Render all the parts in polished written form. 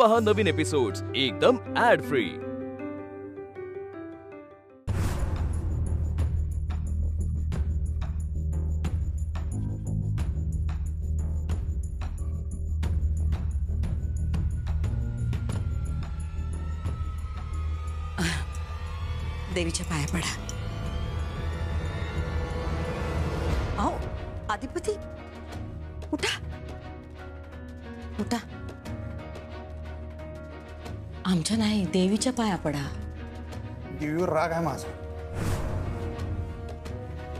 पहा नवीन एपिसोड्स एकदम add free. देवीच्या पाया पडा। आओ आदिपती उठा उठा। आमच्या नाही देवीच्या पाया पडा। देवीवर राग आहे माझा।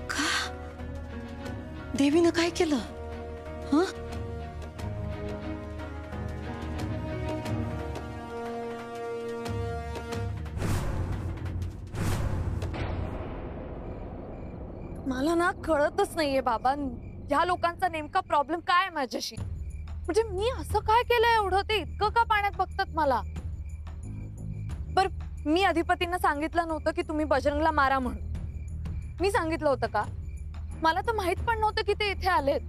का देवीनं काय केलं? हं मला ना कळतच नाहीये बाबा, ह्या लोकांचा नेमका प्रॉब्लेम काय आहे माझ्याशी। म्हणजे मी असं काय केलंय एवढं ते इतकं का पाण्यात बघतात मला? बर मी अधिपतींना सांगितलं नव्हतं की तुम्ही बजरंगला मारा म्हणून? मी सांगितलं होतं का? मला तर माहित पण नव्हतं की ते इथे आलेत।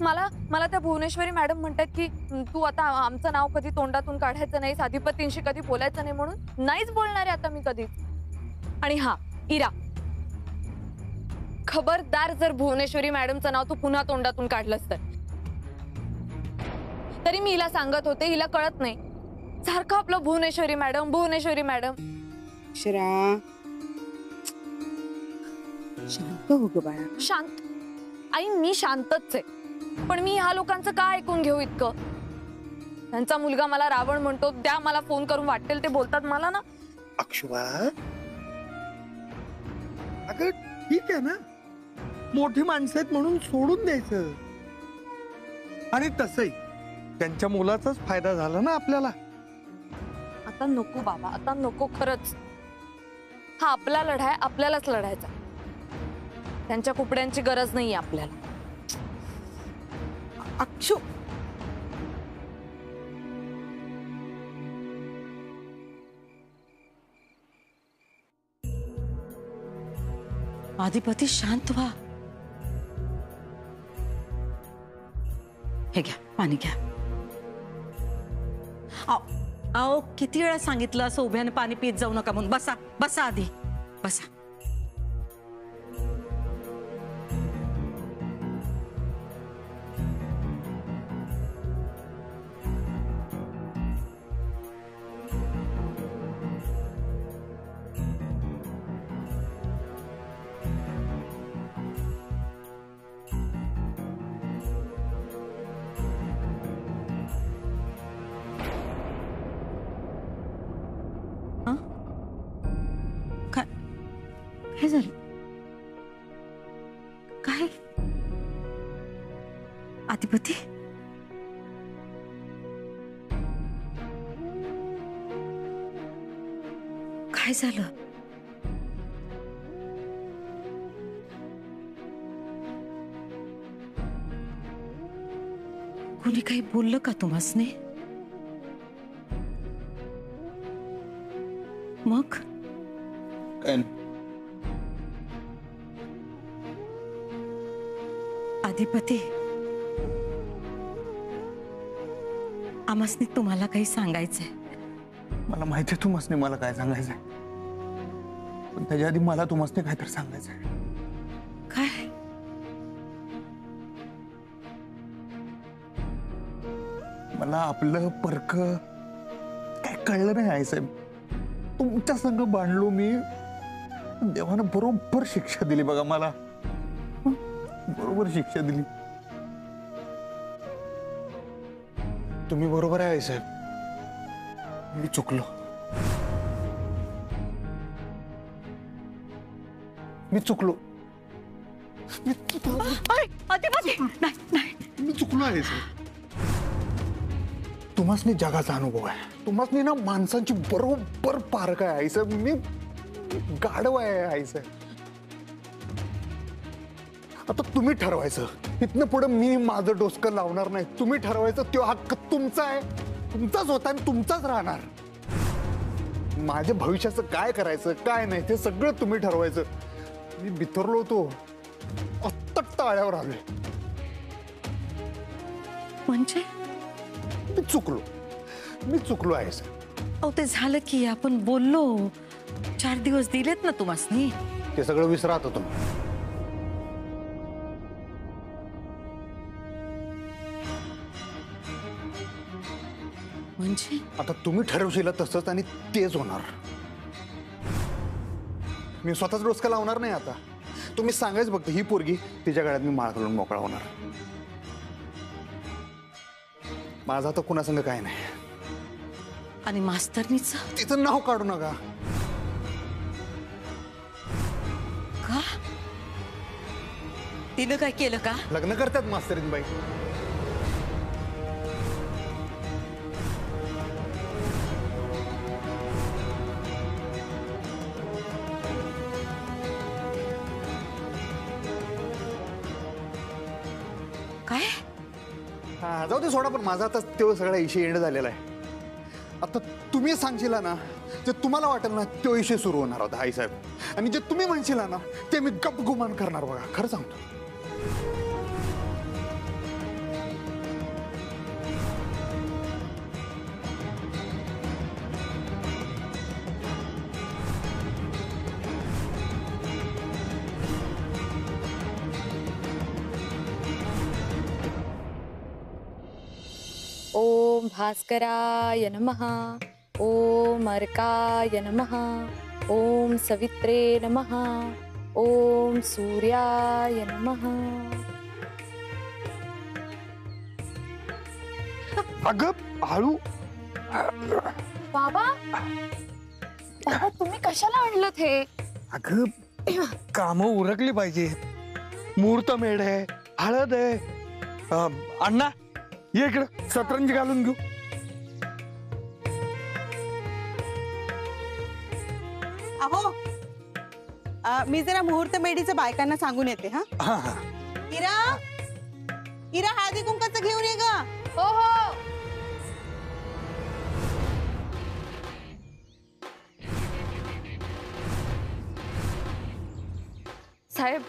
मला त्या भुवनेश्वरी मॅडम म्हणतात की तू आता आमचं नाव कधी तोंडातून काढायचं नाहीस, अधिपतींशी कधी बोलायचं नाही म्हणून। नाहीच बोलणार आहे आता मी कधीच। आणि हा इरा, खबरदार जर भुवनेश्वरी मॅडमचं नाव तू पुन्हा तोंडातून काढलंस तर। तरी मी हिला सांगत होते, हिला कळत नाही। सारखं आपलं भुवनेश्वरी मॅडम भुवनेश्वरी मॅडम। अक्षरा शांत हो ग बाळा। शांत आई मी शांतच आहे, पण मी ह्या लोकांचं काय ऐकून घेऊ इतकं? त्यांचा मुलगा मला रावण म्हणतो, द्या मला फोन करून वाटेल ते बोलतात मला ना। अक्षुबा अगं ठीक आहे ना, मोठी माणसं आहेत म्हणून सोडून द्यायचं। आणि तसंही त्यांच्या मुलाचाच फायदा झाला ना आपल्याला। आता नको बाबा, आता नको खरंच। हा आपला लढा आहे, आपल्यालाच लढायचा। त्यांच्या कुपड्यांची गरज नाहीये आपल्याला। अक्षु आदिपती शांत व्हा। हे घ्या पाणी घ्या। आओ किती वेळा सांगितलं असं उभ्याने पाणी पीत जाऊ नका म्हणून। बसा बसा आधी बसा। काय झालं? काय आदिपती? काय झालं? कोणी काही बोललं का तुम्हासने? मग आदिपती आम्हासनी तुम्हाला काही सांगायचंय। मला माहिती आहे तुम्हासने मला काय सांगायचंय, पण त्याच्या आधी मला तुम्हासने काहीतरी सांगायचंय। काय? मला आपलं परक काय कळलं नाही आई साहेब। तुमच्या संग बांधलो मी, देवानं बरोबर शिक्षा दिली बघा मला। बरोबर शिक्षा दिली। तुम्ही बरोबर आहे आई साहेब, मी चुकलो। मी चुकलो। आदिपती नाही नाही, मी चुकलो आहे साहेब। तुम्हासनी जगाचा अनुभव आहे, तुम्हासनी ना माणसांची बरोबर पारख आहे आई साहेब। मी गाढव आहे आई साहेब। आता तुम्ही ठरवायचं, इथनं पुढे मी माझं डोसकं लावणार नाही। तुम्ही ठरवायचं, तो हक्क तुमचा आहे, तुमचाच होता आणि तुमचाच राहणार। माझ्या भविष्याचं काय करायचं काय नाही ते सगळं तुम्ही ठरवायचं। मी बिथरलो होतो, आत्ता टाळ्यावर आलोय। म्हणजे मी चुकलो आहे सर. अहो ते झालं की आपण बोललो, 4 दिवस दिलेत ना तुम्हासनी. ते सगळं विसरा आता तुम्ही. म्हणजे आता तुम्ही ठरवशील तसंच आणि तेच होणार. मी स्वतःच डोसका लावणार नाही आता. तुम्ही सांगायच फक्त ही पोरगी तिच्या गळ्यात मी माळ घालून मोकळा होणार. माझा तर कुणासंग काय नाही. आणि मास्तरनीच तिचं नाव काढू नका. का? तिनं काय केलं का? लग्न करतात मास्तरीन बाई. काय? हा जाऊ दे सोडा. पण माझा आता तो सगळा इशे एंड झालेला आहे. आता तुम्ही सांगशील ना जे तुम्हाला वाटेल ना तो इशे सुरू होणार होता आई साहेब. आणि जे तुम्ही म्हणशील ना ते मी गप गुमान करणार. बघा खरं सांगतो. ओम भास्कराय नमः. ओम अर्काय नमः. ओम सवित्रे नमः. ओम सूर्याय नमः. अगं हळू. बाबा बाबा तुम्ही कशाला आणलं हे? अगं काम उरकली पाहिजे. मुहूर्त मेढ आहे, हळद आहे. अण्णा ये इकडं, सतरंजी घालून घेऊ. अहो मी जरा मुहूर्त मेढीचं बायकांना सांगून येते. हा हा हा. इरा इरा हळदी कुंकाचं घेऊन ये ग. हो हो. साहेब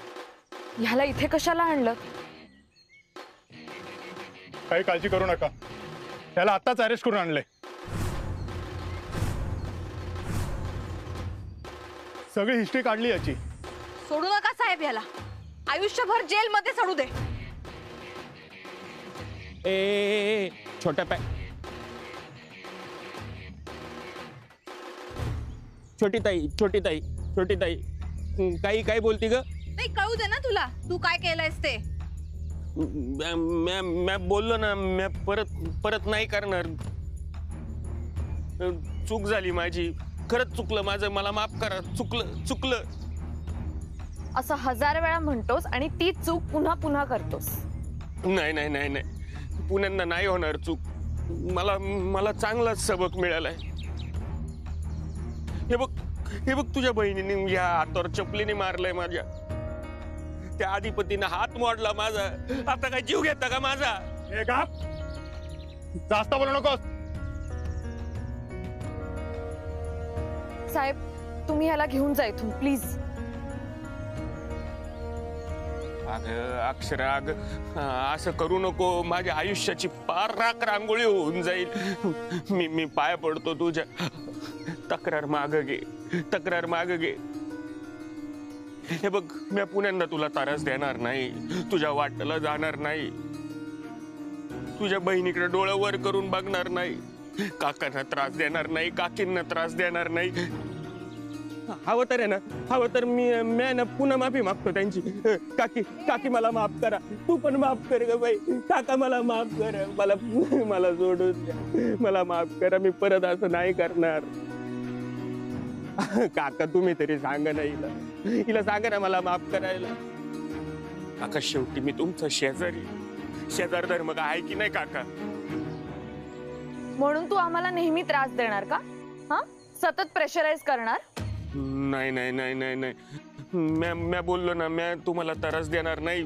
ह्याला इथे कशाला आणलं? काही काळजी करू नका. त्याला आत्ताच अरेस्ट करून आणलंय. सगळी हिस्ट्री काढली याची. सोडू नका साहेब याला. आयुष्यभर जेल मध्ये सोडू दे. ए छोटा पाय. छोटी ताई काही बोलती ग? नाही कळू दे ना तुला तू काय केलंयस ते. मैं बोललो ना, मैं परत नाही करणार. चूक झाली माझी. खरंच चुकलं माझं. मला माफ करा. चुकलं. असं 1000 वेळा म्हणतोस आणि ती चूक पुन्हा पुन्हा करतोस. नाही पुण्यांना नाही होणार चूक. मला चांगला सबक मिळालाय. हे बघ तुझ्या बहिणीने या हातावर चपलीने मारलंय माझ्या. त्या अधिपतीने हात मोडला माझा. आता काय जीव घेता का माझा? हे का जास्त बोलू नकोस. साहेब तुम्ही ह्याला घेऊन जा इथून प्लीज. अगं अक्षरा, असं करू नको. माझ्या आयुष्याची पार राख रांगोळी होऊन जाईल. मी पाय पडतो तुझ्या. तक्रार माग घे. हे बघ मी पुण्यांदा तुला त्रास देणार नाही. तुझ्या वाटेला जाणार नाही. तुझ्या बहिणीकडे डोळं वर करून बघणार नाही. काकांना त्रास देणार नाही. काकींना त्रास देणार नाही. हवं तर मी ना पुन्हा माफी मागतो त्यांची. काकी मला माफ करा. तू पण माफ कर ग बाई. काका मला माफ कर. मला सोडून द्या. मला माफ करा. मी परत असं नाही करणार. काका तुम्ही तरी सांगा ना हिला सांगा ना मला माफ करायला. काका शेवटी मी तुमचा शेजार धर्म का आहे की नाही काका? म्हणून तू आम्हाला नेहमी त्रास देणार का? हा सतत प्रेशराईज करणार? नाही मैं बोललो ना, मैं तुम्हाला त्रास देणार नाही.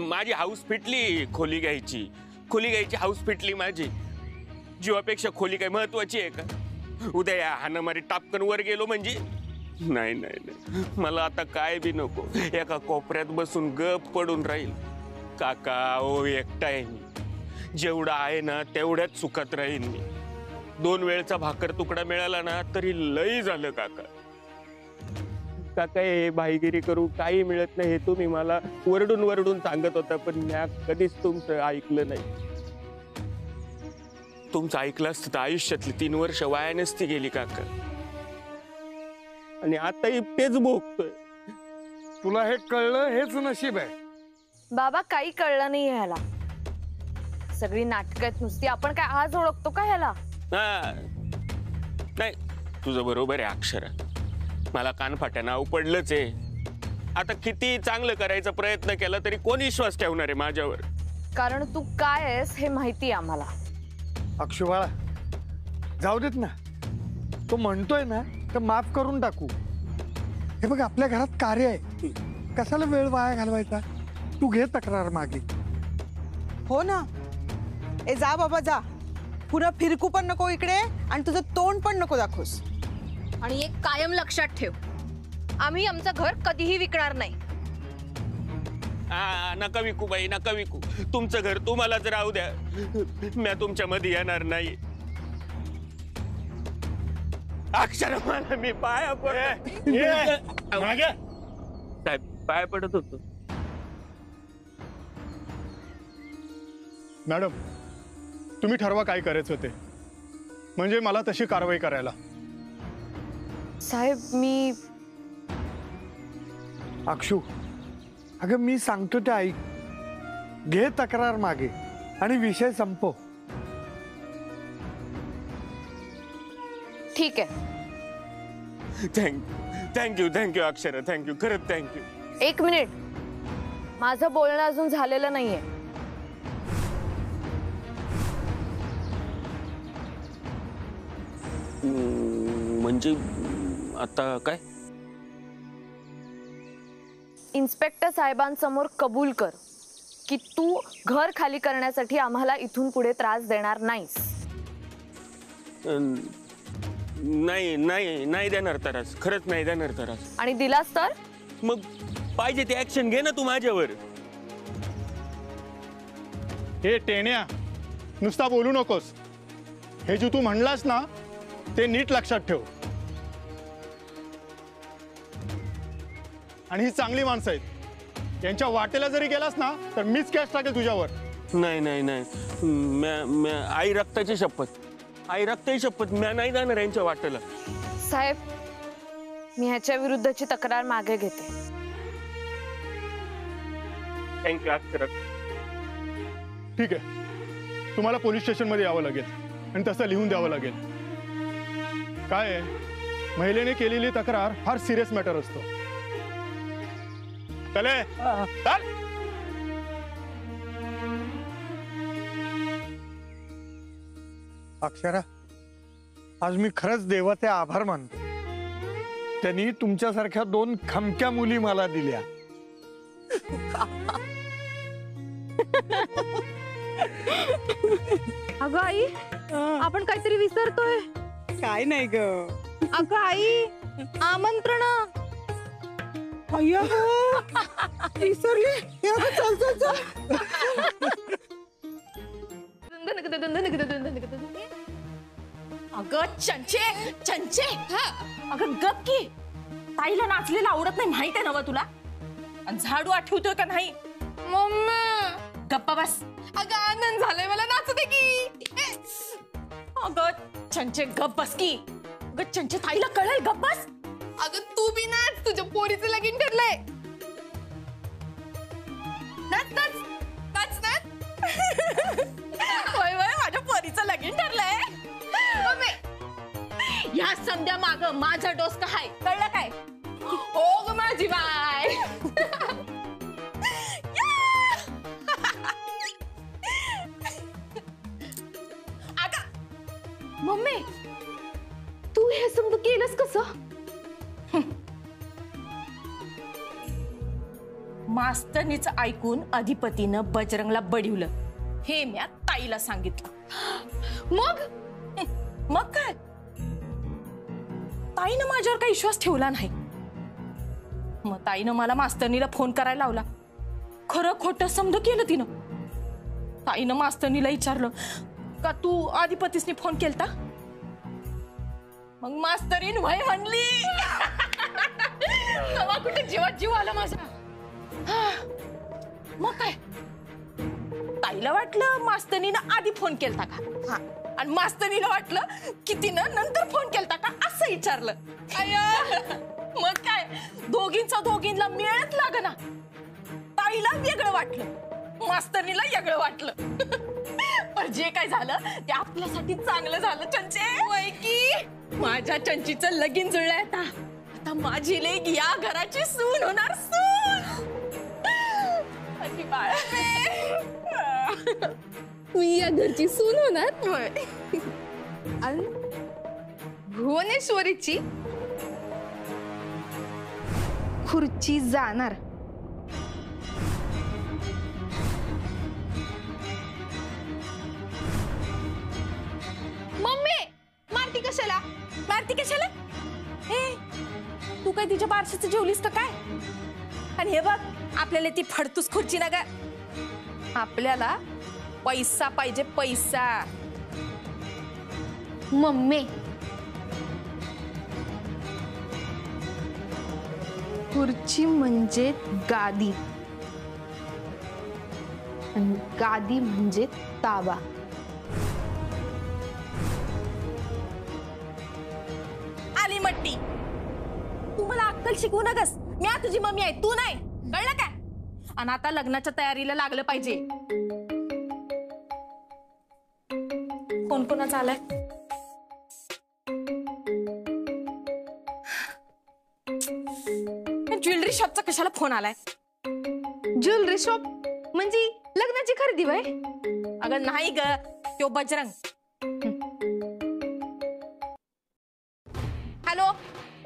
माझी हाऊस फिटली खोली घ्यायची हाऊस फिटली माझी. जीवापेक्षा खोली काय महत्वाची आहे का? उद्या या हाणामारी टापकन वर गेलो म्हणजे नाही. मला आता काय बी नको. एका कोपऱ्यात बसून गप पडून राहील. काका ओ एकटा आहे मी. जेवढं आहे ना तेवढ्याच सुखात राहीन मी. 2 वेळचा भाकर तुकडा मिळाला ना तरी लई झालं काका. काका हे भाईगिरी करू काही मिळत नाही हे तुम्ही मला वरडून वरडून सांगत होता, पण मी कधीच तुमचं ऐकलं नाही. तुमचं ऐकलं असतं तर आयुष्यातली 3 वर्ष वाया नसती गेली काका. आणि आताही तेच भोगतोय. तुला हे कळलं हेच नशीब आहे. बाबा काही कळलं नाही ह्याला. सगळी नाटकं आहेत नुसती. आपण काय आज ओळखतो का ह्याला? नाही तुझं बरोबर आहे अक्षरा. मला कानफाट्या नाव पडलंच आहे. आता किती चांगलं करायचा प्रयत्न केला तरी कोण विश्वास ठेवणार आहे माझ्यावर? कारण तू काय आहेस हे माहिती आहे आम्हाला. अक्षू बाळा जाऊ देत ना. तो म्हणतोय ना तर माफ करून टाकू. हे बघ आपल्या घरात कार्य आहे, कशाला वेळ वाया घालवायचा. तू घे तक्रार मागे. हो ना. ए जा बाबा जा. पुन्हा फिरकू पण नको इकडे आणि तुझं तोंड पण नको दाखवूस. आणि एक कायम लक्षात ठेव, आम्ही आमचं घर कधीही विकणार नाही. नका विकू बाई, नका विकू. तुमचं घर तुम्हालाच राहू द्या. मी तुमच्या मध्ये येणार नाही. अक्षर मला मी पाया साहेब पाया पडत होतो. मॅडम तुम्ही ठरवा काय करायचं ते, म्हणजे मला तशी कारवाई करायला. साहेब मी अक्षू अगं मी सांगतो ते ऐक. घे तक्रार मागे आणि विषय संपव. ठीक आहे. थँक्यू थँक्यू अक्षरा, थँक्यू खरंच थँक्यू. 1 मिनिट. माझं बोलणं अजून झालेलं नाहीये. म्हणजे आता काय? इन्स्पेक्टर साहेबांसमोर कबूल कर की तू घर खाली करण्यासाठी आम्हाला इथून पुढे त्रास देणार नाहीस. नाही नाही नाही देणार त्रास, खरंच नाही देणार त्रास. आणि दिलास तर मग पाहिजे ते ऍक्शन घे ना तू माझ्यावर. हे टेण्या नुसता बोलू नकोस. हे जे तू म्हणलास ना ते नीट लक्षात ठेव. आणि ही चांगली माणसं आहेत, यांच्या वाटेला जरी गेलास ना तर मीच कॅश टाकेल तुझ्यावर. नाही नाही नाही, आई रक्ताची शपथ, आई रक्ताची शपथ, मी नाही जाणार यांच्या वाटेला. साहेब मी ह्याच्या विरुद्धची तक्रार मागे घेते. थँक्यू अक्षरा. ठीक आहे, तुम्हाला पोलीस स्टेशन मध्ये यावं लागेल आणि तसं लिहून द्यावं लागेल. काय आहे, महिलेने केलेली तक्रार फार सिरियस मॅटर असतो. चले चल. अक्षरा आज मी खरंच देवाचे आभार मानतो. त्यांनी तुमच्यासारख्या 2 खमक्या मुली मला दिल्या. अगं आई, आपण काहीतरी विसरतोय. काय नाही ग. अगं आई, आमंत्रण. विसरली. चल चल चल. अगं चंचे चंचे, अगं गप की. ताईला नाचलेलं आवडत नाही माहित आहे ना तुला. आणि झाडू आठवतोय का नाही? मम्मी गप्पा बस. अगं आनंद झालाय मला, नाचू दे की. अगं चंचे गप बस की. अगं चंचे ताईला कळेल, गप बस. अगं तू बी नाच, तुझ्या पोरीचं लगीन ठरलंय. नाच नाच नाच नाच. होय होय, माझ्या पोरीचं लगीन ठरलंय. या संध्या माग माझा डोसका हाय, कळलं काय? हो ग माझी बाय. मम्मी तू हे समज केलंस कसं? मास्तनीच ऐकून अधिपतीनं बजरंगला बडिवलं हे मी ताईला सांगितलं. मग काय, ताईनं माझ्यावर काही विश्वास ठेवला नाही. मग ताईनं मला मास्तनीला फोन करायला लावला. खरं खोटं समज केलं तिनं. ताईनं मास्तनीला विचारलं का तू आधिपतीसनी फोन केलता? मग मास्तरीन वय म्हणली. तेव्हा कुठे जीवात जीव आला माझा. मग काय ताईला वाटलं मास्तनीनं आधी फोन केलता का, हा, आणि मास्तनीला वाटलं की तिनं नंतर फोन केलता का असं विचारलं. मग काय दोघींना मिळत लागना. ताईला वेगळं वाटलं, मास्तनीला वेगळं वाटलं. पण जे काय झालं ते आपल्यासाठी चांगलं झालं. चंचे वय की माझ्या चंचीचं लगीन जुळलंय. आता माझी लेक या घराची सून होणार. सून माझी बाळ, मी या घरची सून होणार. आणि भुवनेश्वरीची खुर्ची जाणार. मम्मी मारती कशाला? मारती कशाला? तू काय तिच्या बारशीचं जेवलीस का काय? आणि हे बघ आपल्याला ती फडतूस खुर्ची ना ग. आपल्याला पैसा पाहिजे, पैसा. मम्मी खुर्ची म्हणजे गादी आणि गादी म्हणजे ताबा. आली मट्टी. तू मला अक्कल शिकवू नकस. मी तुझी मम्मी आहे, तू नाही. कळलं काय? आणि आता लग्नाच्या तयारीला लागलं पाहिजे. कोण कोणाचा आलाय? ज्वेलरी शॉपचा कशाला फोन आलाय? ज्वेलरी शॉप म्हणजे लग्नाची खरेदी बाय? अगं नाही ग, तो Bajrang. Hello.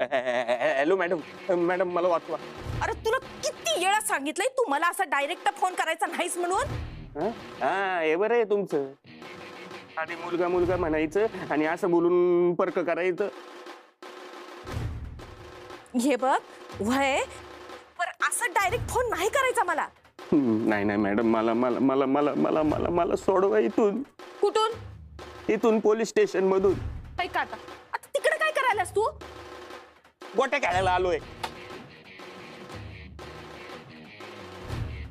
Hello madam. Madam मला वाचवा. अरे तुला किती वेळा सांगितलंय तू मला असा डायरेक्ट फोन करायचा नाहीस म्हणून. हा हे बरं आहे तुमचं. आधी मुलगा मुलगा म्हणायचं आणि असं बोलून पर्क करायचं. हे बघ वय, पर असं डायरेक्ट फोन नाही करायचा मला. नाही नाही मॅडम, मला मला मला मला मला मला मला सोडवा इथून. कुठून? इथून पोलीस स्टेशन मधून. काय का आता तिकडे काय करायलास तू? गोट्या खेळायला आलोय.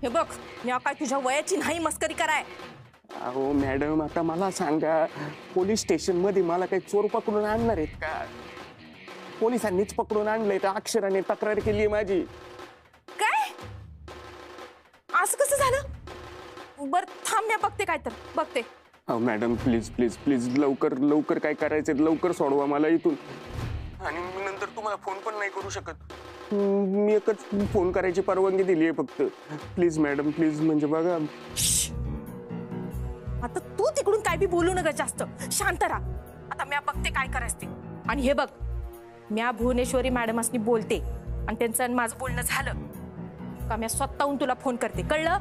हे बघ मी काय तुझ्या वयाची नाही मस्करी कराय. अहो मॅडम आता मला सांगा, पोलीस स्टेशन मध्ये मला काही चोर पकडून आणणार आहेत का? पोलिसांनीच पकडून आणलंय तर अक्षराने तक्रार केली माझी. काय असं कसं झालं? बर थांब मी बघते काय तर बघते. अहो मॅडम प्लीज प्लीज प्लीज लवकर लवकर काय करायचं लवकर सोडवा मला इथून. आणि मी नंतर तुम्हाला फोन पण नाही करू शकत. मी एकच फोन करायची परवानगी दिली आहे फक्त. Please madam please. म्हणजे बघा आता तू तिकडून काय बी बोलू नका जास्त. शांत राहा. आता मी बघते काय करायचं ते. आणि हे बघ म्या भुवनेश्वरी मॅडमांनी बोलते आणि त्यांचं आणि माझं बोलणं झालं का मी स्वतःहून तुला फोन करते. कळलं?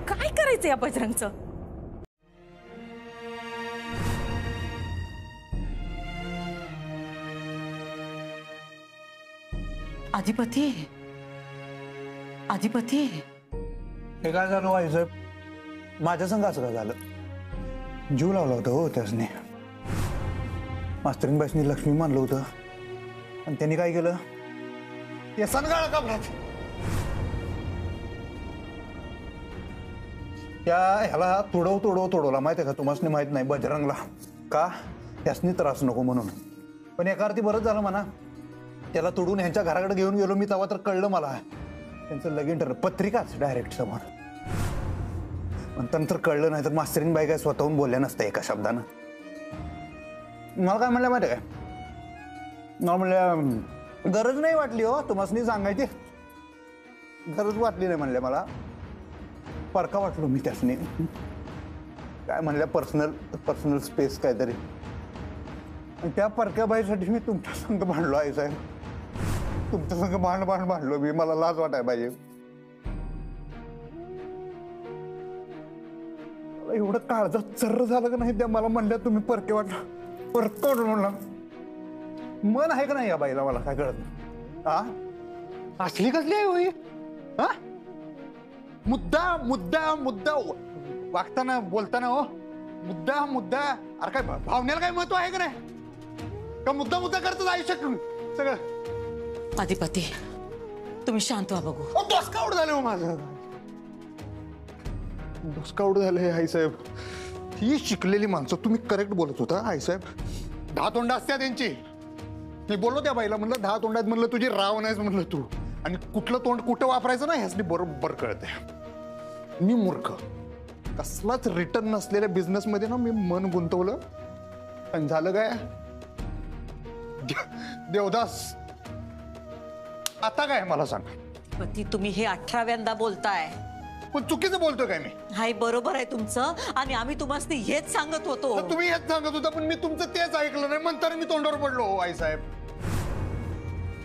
काय करायचं या बजरंगचं? अधिपती अधिपती हे काय झालं व्हायचं? माझ्या संग असं काय झालं? जीव लावला होता हो त्यासने. मास्तरीन बाईसनी लक्ष्मी मानलं होतं आणि त्यांनी काय केलं? या सनगाळा कापलात. त्या ह्याला तोडवला माहिती आहे का? तुम्हाला माहित नाही बजरंगला. का? त्यासनी त्रास नको म्हणून. पण एका अर्थी बरंच झालं म्हणा. त्याला तोडून ह्यांच्या घराकडे घेऊन गेलो मी, तेव्हा तर कळलं मला त्यांचं लगीन ठरलं. पत्रिकाच डायरेक्ट समोर. नंतर कळलं नाही तर मास्तरीन बाई काय स्वतःहून बोलल्या नसत्या एका शब्दानं. मला काय म्हणलं माहिती काय? मला म्हणल्या गरज नाही वाटली हो तुम्हाला सांगायची. गरज वाटली नाही म्हणल्या मला. परका वाटलो मी त्यासनी. काय म्हणल्या पर्सनल स्पेस काहीतरी. आणि त्या परक्या बाईसाठी मी तुमच्या संग भांडलो आहे साहेब. तुमच्या संग भांडलो मी. मला लाज वाटाय पाहिजे. एवढं काळजात चर्र झालं का नाही त्या मला म्हणल्या तुम्ही परके वाटला. परक म्हणला मन आहे का नाही या बाईला? मला काय कळत नाही. असली कसली आहे होई? हा? मुद्दा मुद्दा मुद्दा वागताना बोलताना हो मुद्दा मुद्दा. अरे काय भावनेला काय महत्व आहे का नाही? का मुद्दा मुद्दा करतात आयुष्यात सगळं? अधिपती तुम्ही शांत व्हा बघू. डोसकाउट झालं हो माझं. डोसकाउट झालंय आईसाहेब. ही शिकलेली माणसं. तुम्ही करेक्ट बोलत होता आईसाहेब. 10 तोंड असत्या त्यांची. मी बोललो त्या बाईला म्हणलं 10 तोंडात म्हणलं तुझी राव नाहीस म्हणलं तू. आणि कुठलं तोंड कुठं वापरायचं ना ह्याच बरोबर कळतंय. मी मूर्ख. कसलाच रिटर्न नसलेल्या बिझनेस मध्ये ना मी मन गुंतवलं आणि झालं काय? देवदास आता काय मला सांग. पती तुम्ही हे 18व्यांदा बोलताय. पण चुकीचं बोलतोय काय मी? हाय बरोबर आहे तुमचं आणि आम्ही तुम्हाला हेच सांगत होतो. तर तुम्ही हेच सांगत होता पण मी तुमचं तेच ऐकलं नाही म्हणताना मी तोंडावर पडलो हो आईसाहेब.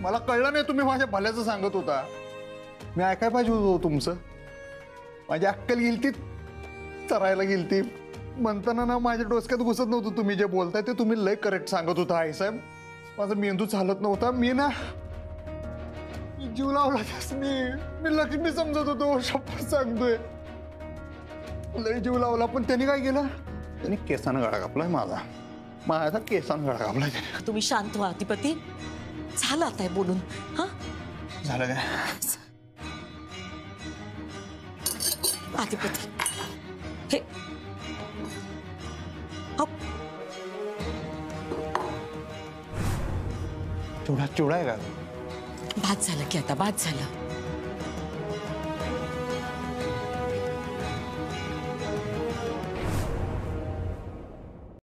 मला कळलं नाही तुम्ही माझ्या भल्याचं सांगत होता. मी ऐकाय पाहिजे होतो तुमचं. माझी अक्कल गेलती चरायला गेलती म्हणताना ना माझ्या डोसक्यात घुसत नव्हतं. तुम्ही जे बोलताय ते तुम्ही लय करेक्ट सांगत होता आईसाहेब. माझा मेंदू चालत नव्हता. मी ना जीव लावला त्यास. मी लक्ष्मी समजत होतो. शपथ सांगतोय लय जीव लावला. पण त्यांनी काय केलं? त्यांनी केसानं गळा कापलाय माझा केसानं गळा कापलाय त्याने. तुम्ही शांत व्हा अधिपती. झालं आता हे बोलून. हा झालं काय? अधिपती हे हो. चिवडा आहे का? बाद झालं की आता बाद झालं.